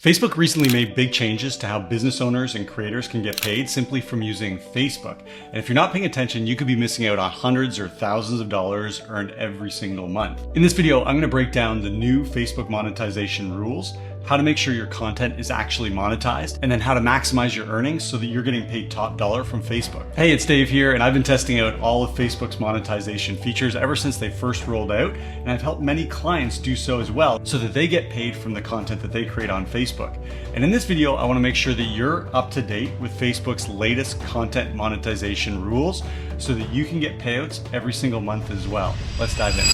Facebook recently made big changes to how business owners and creators can get paid simply from using Facebook. And if you're not paying attention, you could be missing out on hundreds or thousands of dollars earned every single month. In this video, I'm going to break down the new Facebook monetization rules, how to make sure your content is actually monetized, and then how to maximize your earnings so that you're getting paid top dollar from Facebook. Hey, it's Dave here, and I've been testing out all of Facebook's monetization features ever since they first rolled out, and I've helped many clients do so as well so that they get paid from the content that they create on Facebook. And in this video, I want to make sure that you're up to date with Facebook's latest content monetization rules so that you can get payouts every single month as well. Let's dive in.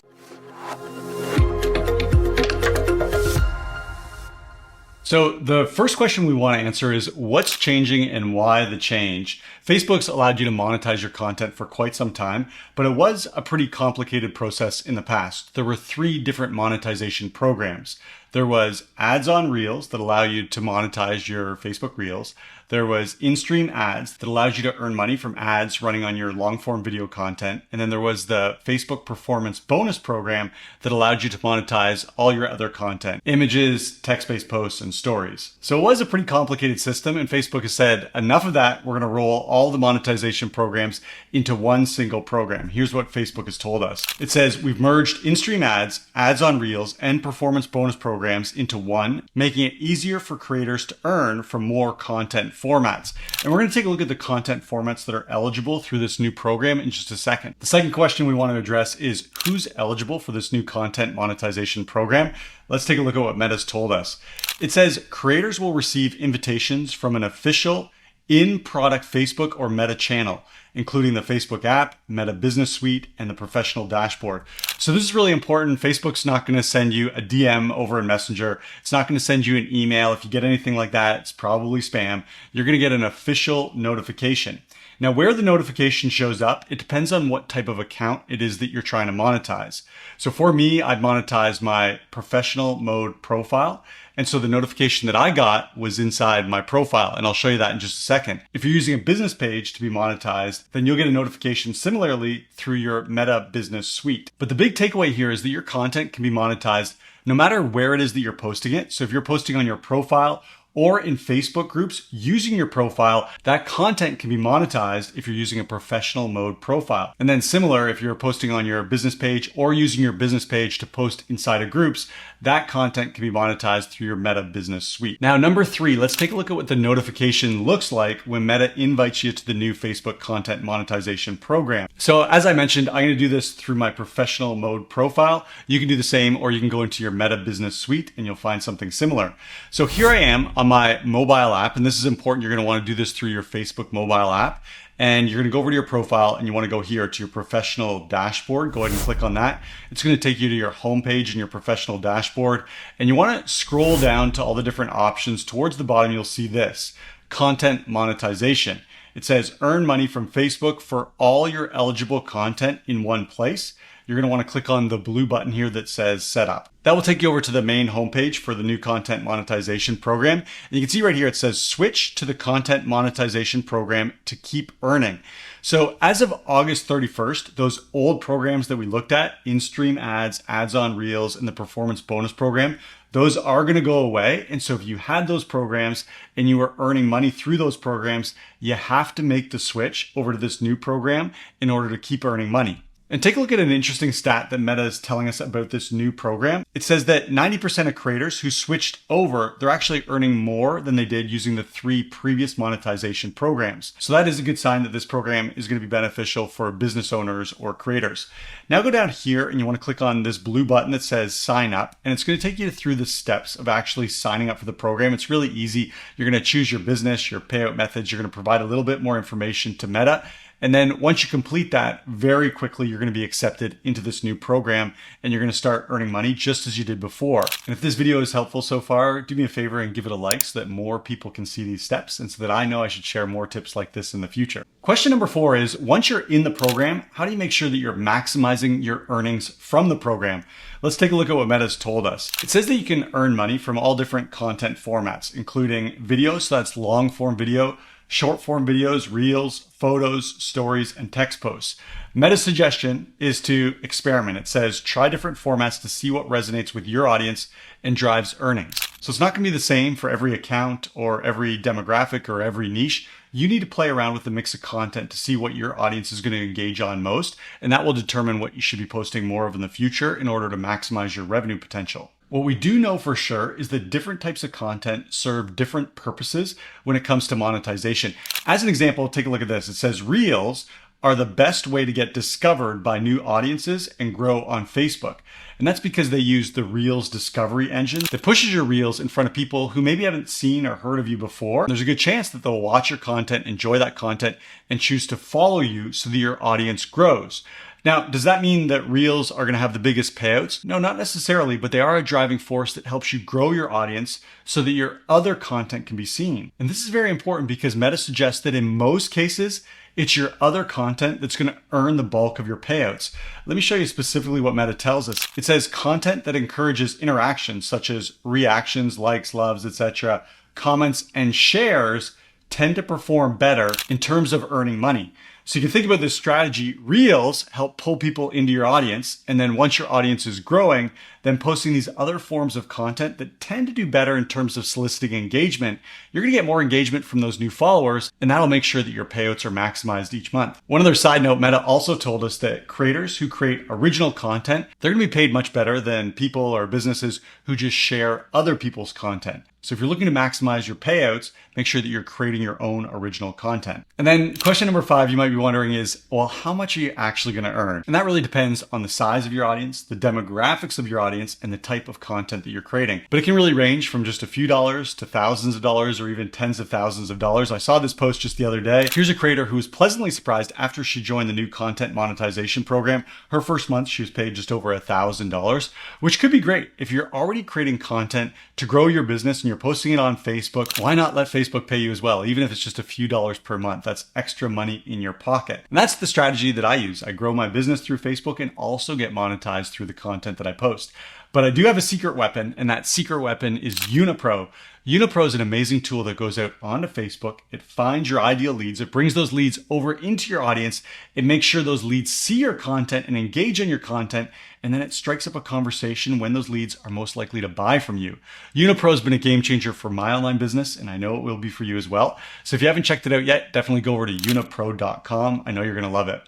So the first question we want to answer is what's changing and why the change? Facebook's allowed you to monetize your content for quite some time, but it was a pretty complicated process in the past. There were 3 different monetization programs. There was ads on Reels that allow you to monetize your Facebook Reels. There was in-stream ads that allows you to earn money from ads running on your long-form video content. And then there was the Facebook Performance Bonus program that allowed you to monetize all your other content, images, text-based posts, and stories. So it was a pretty complicated system, and Facebook has said, enough of that, we're gonna roll all the monetization programs into one single program. Here's what Facebook has told us. It says, we've merged in-stream ads, ads on Reels, and performance bonus programs into one, making it easier for creators to earn from more content formats. And we're going to take a look at the content formats that are eligible through this new program in just a second. The second question we want to address is who's eligible for this new content monetization program. Let's take a look at what Meta's told us. It says creators will receive invitations from an official in-product Facebook or Meta channel, including the Facebook app, Meta Business Suite, and the professional dashboard. So this is really important. Facebook's not going to send you a DM over in Messenger. It's not going to send you an email. If you get anything like that, it's probably spam. You're going to get an official notification. Now, where the notification shows up, it depends on what type of account it is that you're trying to monetize. So for me, I'd monetize my professional mode profile. And so the notification that I got was inside my profile, and I'll show you that in just a second. If you're using a business page to be monetized, then you'll get a notification similarly through your Meta Business Suite. But the big takeaway here is that your content can be monetized no matter where it is that you're posting it. So if you're posting on your profile or in Facebook groups using your profile, that content can be monetized if you're using a professional mode profile. And then similar, if you're posting on your business page or using your business page to post inside of groups, that content can be monetized through your Meta Business Suite. Now, number 3, let's take a look at what the notification looks like when Meta invites you to the new Facebook content monetization program. So as I mentioned, I'm going to do this through my professional mode profile. You can do the same, or you can go into your Meta Business Suite and you'll find something similar. So here I am on my mobile app, and this is important. You're going to want to do this through your Facebook mobile app. And you're going to go over to your profile and you want to go here to your professional dashboard. Go ahead and click on that. It's going to take you to your homepage in your professional dashboard. And you want to scroll down to all the different options. Towards the bottom, you'll see this, content monetization. It says earn money from Facebook for all your eligible content in one place. You're going to want to click on the blue button here that says setup. That will take you over to the main homepage for the new content monetization program. And you can see right here, it says switch to the content monetization program to keep earning. So as of August 31st, those old programs that we looked at, in-stream ads, ads on Reels, and the performance bonus program, those are going to go away. And so if you had those programs and you were earning money through those programs, you have to make the switch over to this new program in order to keep earning money. And take a look at an interesting stat that Meta is telling us about this new program. It says that 90% of creators who switched over, they're actually earning more than they did using the 3 previous monetization programs. So that is a good sign that this program is going to be beneficial for business owners or creators. Now go down here and you want to click on this blue button that says sign up, and it's going to take you through the steps of actually signing up for the program. It's really easy. You're going to choose your business, your payout methods. You're going to provide a little bit more information to Meta. And then once you complete that, very quickly, you're going to be accepted into this new program and you're going to start earning money just as you did before. And if this video is helpful so far, do me a favor and give it a like so that more people can see these steps and so that I know I should share more tips like this in the future. Question number 4 is, once you're in the program, how do you make sure that you're maximizing your earnings from the program? Let's take a look at what Meta's told us. It says that you can earn money from all different content formats, including video, so that's long form video, short form videos, reels, photos, stories, and text posts. Meta's suggestion is to experiment. It says, try different formats to see what resonates with your audience and drives earnings. So it's not going to be the same for every account or every demographic or every niche. You need to play around with the mix of content to see what your audience is going to engage on most, and that will determine what you should be posting more of in the future in order to maximize your revenue potential. What we do know for sure is that different types of content serve different purposes when it comes to monetization. As an example, take a look at this. It says Reels are the best way to get discovered by new audiences and grow on Facebook. And that's because they use the Reels discovery engine that pushes your Reels in front of people who maybe haven't seen or heard of you before. There's a good chance that they'll watch your content, enjoy that content, and choose to follow you so that your audience grows. Now, does that mean that Reels are going to have the biggest payouts? No, not necessarily, but they are a driving force that helps you grow your audience so that your other content can be seen. And this is very important because Meta suggests that in most cases, it's your other content that's going to earn the bulk of your payouts. Let me show you specifically what Meta tells us. It says content that encourages interactions such as reactions, likes, loves, etc., comments, and shares tend to perform better in terms of earning money. So you can think about this strategy. Reels help pull people into your audience. And then once your audience is growing, then posting these other forms of content that tend to do better in terms of soliciting engagement, you're going to get more engagement from those new followers. And that'll make sure that your payouts are maximized each month. One other side note, Meta also told us that creators who create original content, they're going to be paid much better than people or businesses who just share other people's content. So if you're looking to maximize your payouts, make sure that you're creating your own original content. And then question number 5 you might be wondering is, well, how much are you actually going to earn? And that really depends on the size of your audience, the demographics of your audience, and the type of content that you're creating. But it can really range from just a few dollars to thousands of dollars or even tens of thousands of dollars. I saw this post just the other day. Here's a creator who was pleasantly surprised after she joined the new content monetization program. Her first month, she was paid just over $1,000, which could be great. If you're already creating content to grow your business and you're posting it on Facebook, why not let Facebook pay you as well? Even if it's just a few dollars per month, that's extra money in your pocket. And that's the strategy that I use. I grow my business through Facebook and also get monetized through the content that I post. But I do have a secret weapon, and that secret weapon is Unipro. Unipro is an amazing tool that goes out onto Facebook. It finds your ideal leads. It brings those leads over into your audience. It makes sure those leads see your content and engage in your content. And then it strikes up a conversation when those leads are most likely to buy from you. Unipro has been a game changer for my online business, and I know it will be for you as well. So if you haven't checked it out yet, definitely go over to unipro.com. I know you're going to love it.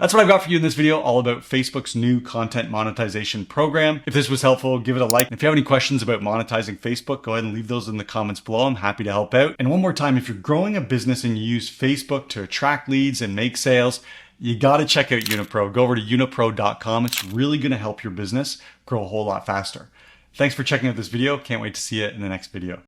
That's what I've got for you in this video, all about Facebook's new content monetization program. If this was helpful, give it a like. If you have any questions about monetizing Facebook, go ahead and leave those in the comments below. I'm happy to help out. And one more time, if you're growing a business and you use Facebook to attract leads and make sales, you got to check out Unipro. Go over to unipro.com. It's really going to help your business grow a whole lot faster. Thanks for checking out this video. Can't wait to see you in the next video.